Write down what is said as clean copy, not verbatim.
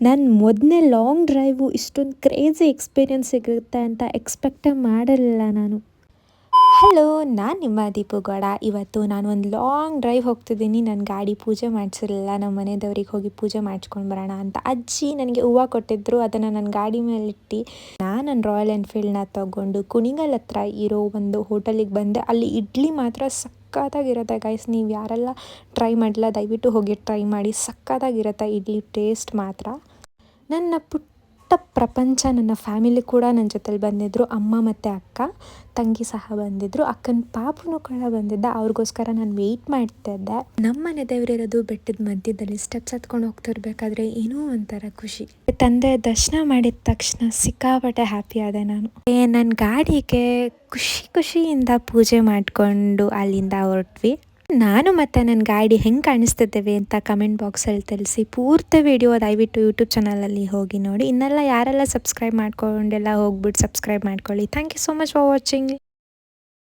ನನ್ನ ಮೊದಲನೇ long drive ಇಷ್ಟೊಂದು ಕ್ರೇಜಿ ಎಕ್ಸ್ಪೀರಿಯನ್ಸ್ ಸಿಗುತ್ತೆ ಅಂತ ಎಕ್ಸ್ಪೆಕ್ಟೇ ಮಾಡಿರಲಿಲ್ಲ ನಾನು. ಹಲೋ, ನಾನು ನಿಮ್ಮ ದೀಪು ಗೌಡ. ಇವತ್ತು ನಾನು ಒಂದು ಲಾಂಗ್ ಡ್ರೈವ್ ಹೋಗ್ತಿದ್ದೀನಿ. ನನ್ನ ಗಾಡಿ ಪೂಜೆ ಮಾಡಿಸಿರಲಿಲ್ಲ. ನಮ್ಮ ಮನೆ ದೇವ್ರಿಗೆ ಹೋಗಿ ಪೂಜೆ ಮಾಡಿಸ್ಕೊಂಡು ಬರೋಣ ಅಂತ ಅಜ್ಜಿ ನನಗೆ ಹೂವು ಕೊಟ್ಟಿದ್ದರು. ಅದನ್ನು ನನ್ನ ಗಾಡಿ ಮೇಲಿಟ್ಟು ನಾನು ನನ್ನ ರಾಯಲ್ ಎನ್ಫೀಲ್ಡ್ನ ತೊಗೊಂಡು ಕುಣಿಗಲ್ ಹತ್ರ ಇರೋ ಒಂದು ಹೋಟೆಲಿಗೆ ಬಂದೆ. ಅಲ್ಲಿ ಇಡ್ಲಿ ಮಾತ್ರ ಸಕ್ಕತ್ತಾಗಿರುತ್ತೆ ಗೈಸ್. ನೀವು ಯಾರೆಲ್ಲ ಟ್ರೈ ಮಾಡಿಲ್ಲ ದಯವಿಟ್ಟು ಹೋಗಿ ಟ್ರೈ ಮಾಡಿ. ಸಕ್ಕತ್ತಾಗಿರುತ್ತೆ ಇಡ್ಲಿ ಟೇಸ್ಟ್ ಮಾತ್ರ. ನನ್ನ ಪುಟ್ಟ ಪ್ರಪಂಚ, ನನ್ನ ಫ್ಯಾಮಿಲಿ ಕೂಡ ನನ್ನ ಜೊತೆಲಿ ಬಂದಿದ್ದರು. ಅಮ್ಮ ಮತ್ತು ಅಕ್ಕ ತಂಗಿ ಸಹ ಬಂದಿದ್ದರು. ಅಕ್ಕನ ಪಾಪುನೂ ಕೂಡ ಬಂದಿದ್ದ. ಅವ್ರಿಗೋಸ್ಕರ ನಾನು ವೆಯ್ಟ್ ಮಾಡ್ತಿದ್ದೆ. ನಮ್ಮ ಮನೆ ದೇವರಿರೋದು ಬೆಟ್ಟದ ಮಧ್ಯದಲ್ಲಿ. ಸ್ಟೆಪ್ಸ್ ಹತ್ಕೊಂಡು ಹೋಗ್ತಿರ್ಬೇಕಾದ್ರೆ ಏನೋ ಒಂಥರ ಖುಷಿ. ತಂದೆ ದರ್ಶನ ಮಾಡಿದ ತಕ್ಷಣ ಸಿಕ್ಕಾಪಟ್ಟೆ ಹ್ಯಾಪಿ ಆದೆ ನಾನು. ನನ್ನ ಗಾಡಿಗೆ ಖುಷಿಯಿಂದ ಪೂಜೆ ಮಾಡಿಕೊಂಡು ಅಲ್ಲಿಂದ ಹೊರಟ್ವಿ. ನಾನು ಮತ್ತು ನನ್ನ ಗಾಡಿ ಹೆಂಗೆ ಕಾಣಿಸ್ತಿದ್ದೇವೆ ಅಂತ ಕಮೆಂಟ್ ಬಾಕ್ಸಲ್ಲಿ ತಿಳಿಸಿ. ಪೂರ್ತಿ ವಿಡಿಯೋ ದಯವಿಟ್ಟು ಯೂಟ್ಯೂಬ್ ಚಾನಲಲ್ಲಿ ಹೋಗಿ ನೋಡಿ. ಇನ್ನೆಲ್ಲ ಯಾರೆಲ್ಲ ಸಬ್ಸ್ಕ್ರೈಬ್ ಮಾಡ್ಕೊಂಡೆಲ್ಲ ಹೋಗ್ಬಿಟ್ಟು ಸಬ್ಸ್ಕ್ರೈಬ್ ಮಾಡ್ಕೊಳ್ಳಿ. Thank you so much for watching.